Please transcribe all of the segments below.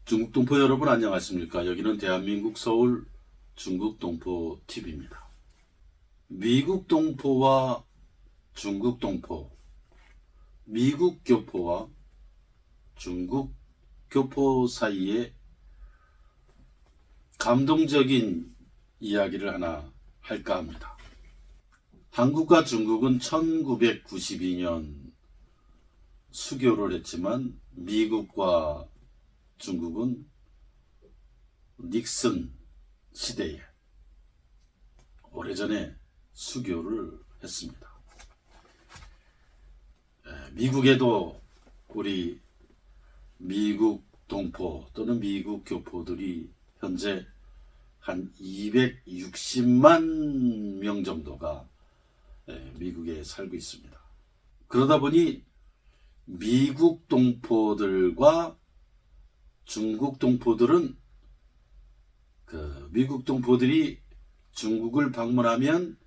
중국 동포 여러분 안녕하십니까? 여기는 대한민국 서울 중국 동포 TV입니다. 미국 동포와 중국 동포, 미국 교포와 중국 교포 사이에 감동적인 이야기를 하나 할까 합니다. 한국과 중국은 1992년 수교를 했지만 미국과 중국은 닉슨 시대에 오래전에 수교를 했습니다. 미국에도 우리 미국 동포 또는 미국 교포들이 현재 한 260만 명 정도가 미국에 살고 있습니다. 그러다 보니 미국 동포들과 중국 동포들은 미국 동포들이 중국을 방문하면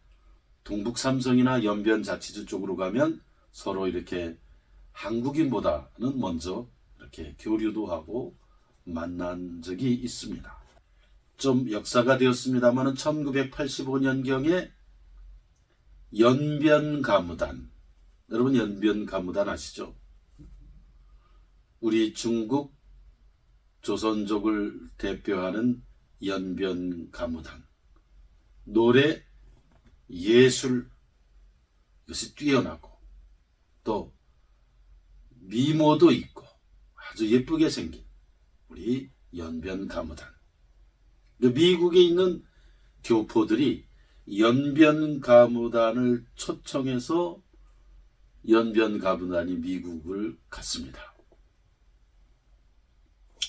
동북삼성이나 연변자치주 쪽으로 가면 서로 이렇게 한국인보다는 먼저 이렇게 교류도 하고 만난 적이 있습니다. 좀 역사가 되었습니다만 1985년경에 연변가무단, 여러분 연변가무단 아시죠? 우리 중국 조선족을 대표하는 연변가무단, 노래, 예술, 이것이 뛰어나고 또 미모도 있고 아주 예쁘게 생긴 우리 연변가무단. 미국에 있는 교포들이 연변가무단을 초청해서 연변가무단이 미국을 갔습니다.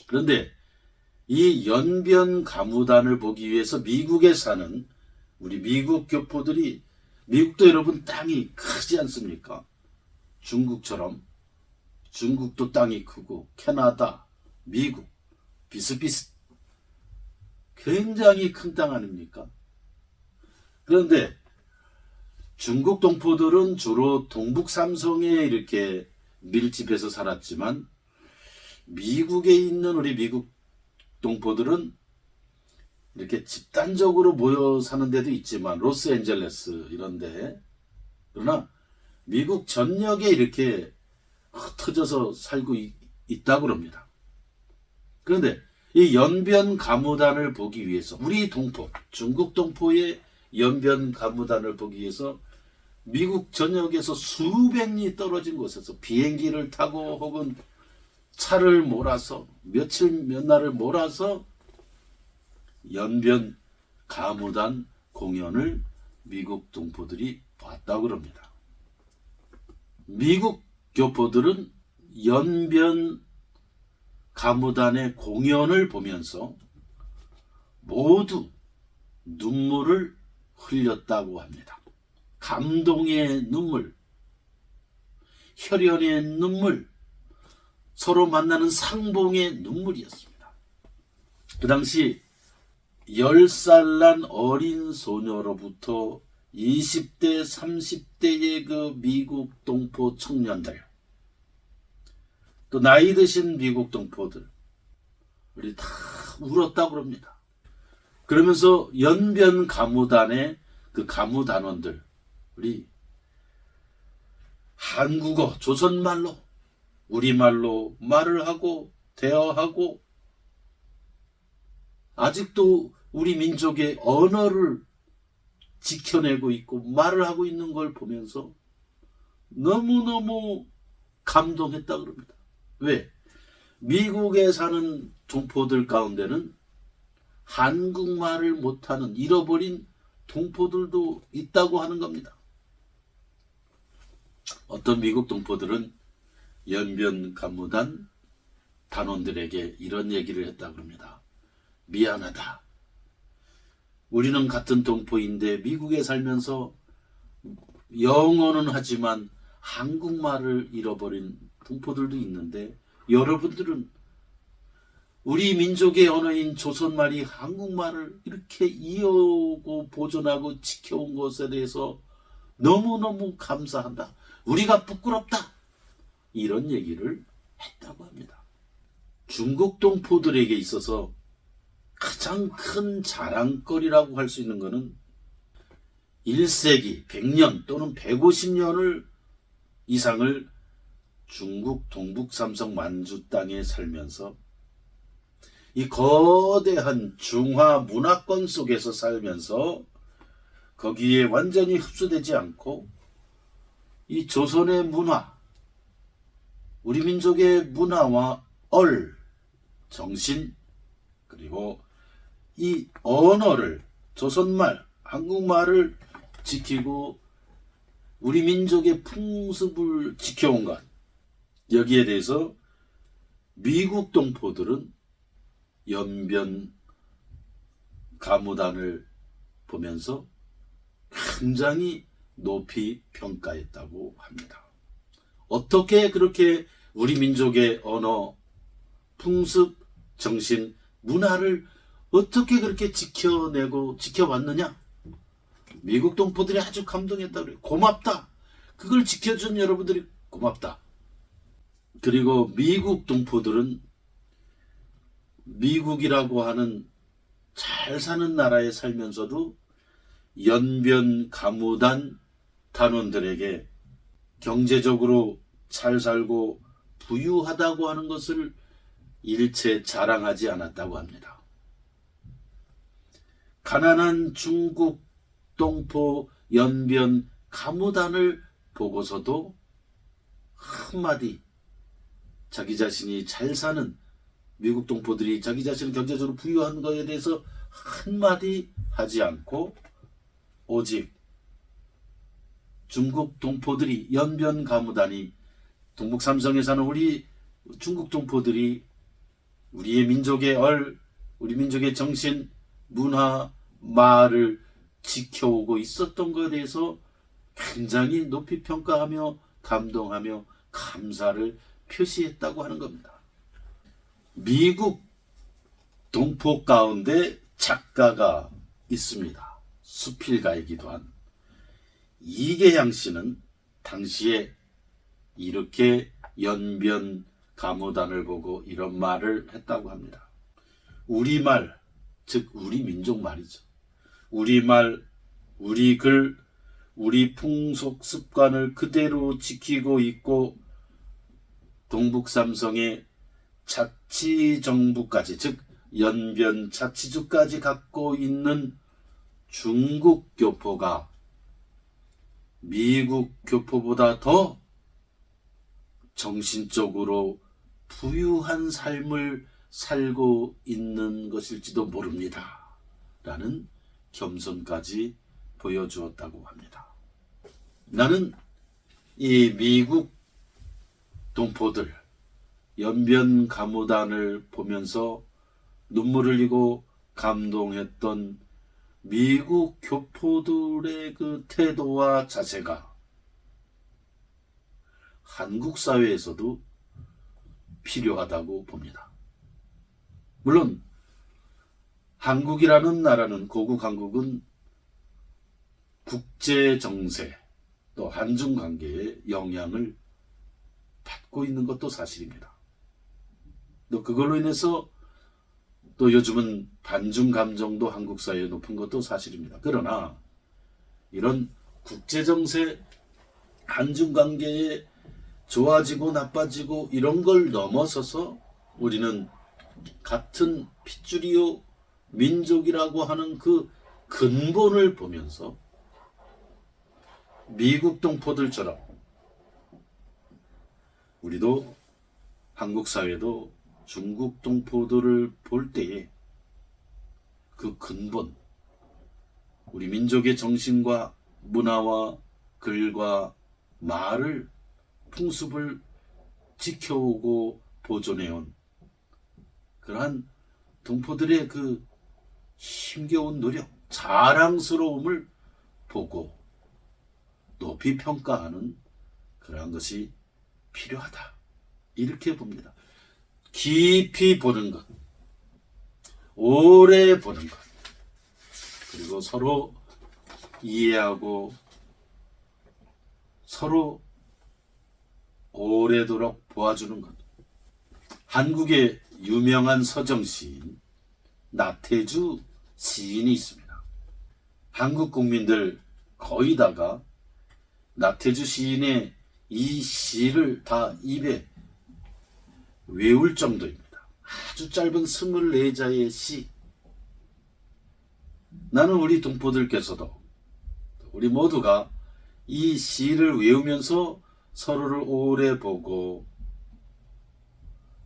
그런데 이 연변가무단을 보기 위해서 미국에 사는 우리 미국 교포들이, 미국도 여러분 땅이 크지 않습니까? 중국처럼 중국도 땅이 크고 캐나다, 미국 비슷비슷 굉장히 큰 땅 아닙니까? 그런데 중국 동포들은 주로 동북삼성에 이렇게 밀집해서 살았지만 미국에 있는 우리 미국 동포들은 이렇게 집단적으로 모여 사는 데도 있지만 로스앤젤레스 이런데, 그러나 미국 전역에 이렇게 흩어져서 살고 있다고 합니다. 그런데 이 연변가무단을 보기 위해서 우리 동포, 중국 동포의 연변가무단을 보기 위해서 미국 전역에서 수백 리 떨어진 곳에서 비행기를 타고 혹은 차를 몰아서 며칠 몇 날을 몰아서 연변가무단 공연을 미국 동포들이 봤다고 합니다. 미국 교포들은 연변가무단의 공연을 보면서 모두 눈물을 흘렸다고 합니다. 감동의 눈물, 혈연의 눈물, 서로 만나는 상봉의 눈물이었습니다. 그 당시 10살 난 어린 소녀로부터 20대, 30대의 그 미국 동포 청년들, 또 나이 드신 미국 동포들, 우리 다 울었다고 합니다. 그러면서 연변가무단의 그 가무단원들, 우리 한국어, 조선말로, 우리말로 말을 하고 대화하고 아직도 우리 민족의 언어를 지켜내고 있고 말을 하고 있는 걸 보면서 너무너무 감동했다고 합니다. 왜? 미국에 사는 동포들 가운데는 한국말을 못하는 잃어버린 동포들도 있다고 하는 겁니다. 어떤 미국 동포들은 연변가무단 단원들에게 이런 얘기를 했다고 합니다. 미안하다. 우리는 같은 동포인데 미국에 살면서 영어는 하지만 한국말을 잃어버린 동포들도 있는데 여러분들은 우리 민족의 언어인 조선말이 한국말을 이렇게 이어오고 보존하고 지켜온 것에 대해서 너무너무 감사한다. 우리가 부끄럽다. 이런 얘기를 했다고 합니다. 중국 동포들에게 있어서 가장 큰 자랑거리라고 할 수 있는 것은 1세기, 100년 또는 150년을 이상을 중국 동북 삼성 만주 땅에 살면서 이 거대한 중화 문화권 속에서 살면서 거기에 완전히 흡수되지 않고 이 조선의 문화, 우리 민족의 문화와 정신, 그리고 이 언어를, 조선말, 한국말을 지키고 우리 민족의 풍습을 지켜온 것, 여기에 대해서 미국 동포들은 연변 가무단을 보면서 굉장히 높이 평가했다고 합니다. 어떻게 그렇게 우리 민족의 언어, 풍습, 정신, 문화를 어떻게 그렇게 지켜내고 지켜왔느냐? 미국 동포들이 아주 감동했다 그래요. 고맙다. 그걸 지켜준 여러분들이 고맙다. 그리고 미국 동포들은 미국이라고 하는 잘 사는 나라에 살면서도 연변 가무단 단원들에게 경제적으로 잘 살고 부유하다고 하는 것을 일체 자랑하지 않았다고 합니다. 가난한 중국 동포 연변 가무단을 보고서도 한마디 자기 자신이 잘 사는 미국 동포들이 자기 자신을 경제적으로 부유한 것에 대해서 한마디 하지 않고 오직 중국 동포들이 연변 가무단이 동북 삼성에 사는 우리 중국 동포들이 우리의 민족의 우리 민족의 정신, 문화, 말을 지켜오고 있었던 것에 대해서 굉장히 높이 평가하며 감동하며 감사를 표시했다고 하는 겁니다. 미국 동포 가운데 작가가 있습니다. 수필가이기도 한 이계양 씨는 당시에 이렇게 연변 가무단을 보고 이런 말을 했다고 합니다. 우리말, 즉 우리 민족 말이죠. 우리말, 우리 글, 우리 풍속 습관을 그대로 지키고 있고 동북삼성의 자치정부까지, 즉 연변 자치주까지 갖고 있는 중국 교포가 미국 교포보다 더 정신적으로 부유한 삶을 살고 있는 것일지도 모릅니다. 라는 겸손까지 보여주었다고 합니다. 나는 이 미국 동포들 연변 가무단을 보면서 눈물 흘리고 감동했던 미국 교포들의 그 태도와 자세가 한국 사회에서도 필요하다고 봅니다. 물론 한국이라는 나라는, 고국 한국은 국제 정세 또 한중 관계에 영향을 받고 있는 것도 사실입니다. 또 그걸로 인해서 또 요즘은 반중 감정도 한국 사회에 높은 것도 사실입니다. 그러나 이런 국제 정세, 한중 관계에 좋아지고 나빠지고 이런 걸 넘어서서 우리는 같은 핏줄이요 민족이라고 하는 그 근본을 보면서 미국 동포들처럼 우리도 한국 사회도 중국 동포들을 볼 때에 그 근본, 우리 민족의 정신과 문화와 글과 말을, 풍습을 지켜오고 보존해온 그러한 동포들의 그 힘겨운 노력, 자랑스러움을 보고 높이 평가하는 그러한 것이 필요하다. 이렇게 봅니다. 깊이 보는 것, 오래 보는 것, 그리고 서로 이해하고 서로 오래도록 보아주는 것. 한국의 유명한 서정 시인 나태주 시인이 있습니다. 한국 국민들 거의 다가 나태주 시인의 이 시를 다 입에 외울 정도입니다. 아주 짧은 24자의 시. 나는 우리 동포들께서도 우리 모두가 이 시를 외우면서 서로를 오래 보고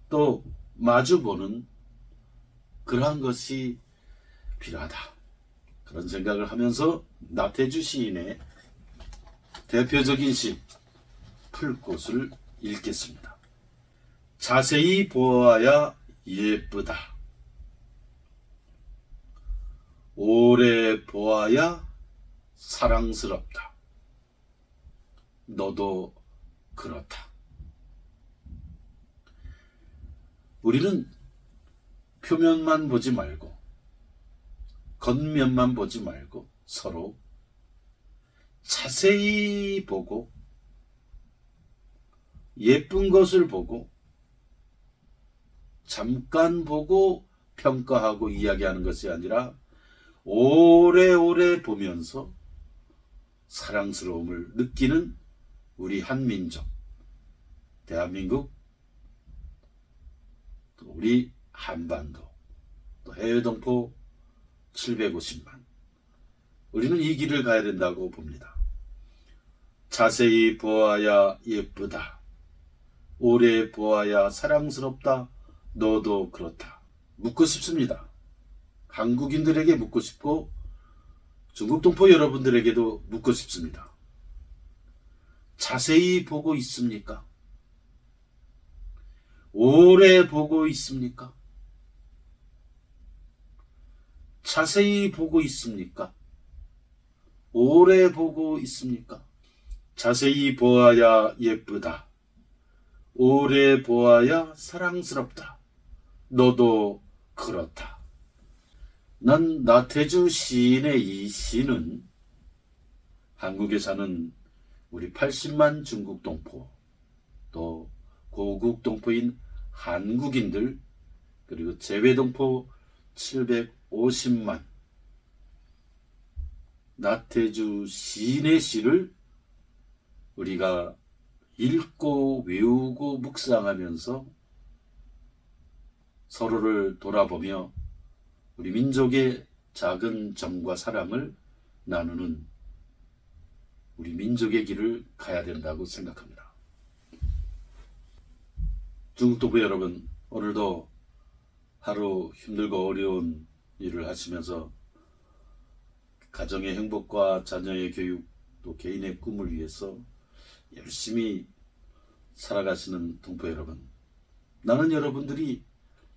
또 마주보는 그러한 것이 필요하다. 그런 생각을 하면서 나태주 시인의 대표적인 시 풀꽃을 읽겠습니다. 자세히 보아야 예쁘다. 오래 보아야 사랑스럽다. 너도 그렇다. 우리는 표면만 보지 말고 겉면만 보지 말고 서로 자세히 보고 예쁜 것을 보고 잠깐 보고 평가하고 이야기하는 것이 아니라 오래오래 보면서 사랑스러움을 느끼는 우리 한민족, 대한민국, 또 우리 한반도, 또 해외 동포 750만. 우리는 이 길을 가야 된다고 봅니다. 자세히 보아야 예쁘다. 오래 보아야 사랑스럽다. 너도 그렇다. 묻고 싶습니다. 한국인들에게 묻고 싶고 중국 동포 여러분들에게도 묻고 싶습니다. 자세히 보고 있습니까? 오래 보고 있습니까? 자세히 보고 있습니까? 오래 보고 있습니까? 자세히 보아야 예쁘다. 오래 보아야 사랑스럽다. 너도 그렇다. 난 나태주 시인의 이 시는 한국에 사는 우리 80만 중국 동포, 또 고국 동포인 한국인들, 그리고 재외 동포 750만, 나태주 시인의 시를 우리가 읽고 외우고 묵상하면서 서로를 돌아보며 우리 민족의 작은 정과 사랑을 나누는 우리 민족의 길을 가야 된다고 생각합니다. 중국 동포 여러분, 오늘도 하루 힘들고 어려운 일을 하시면서 가정의 행복과 자녀의 교육, 또 개인의 꿈을 위해서 열심히 살아가시는 동포 여러분, 나는 여러분들이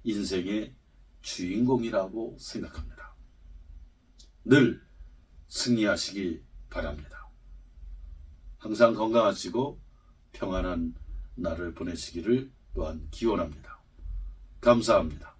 인생의 주인공이라고 생각합니다. 늘 승리하시기 바랍니다. 항상 건강하시고 평안한 날을 보내시기를 또한 기원합니다. 감사합니다.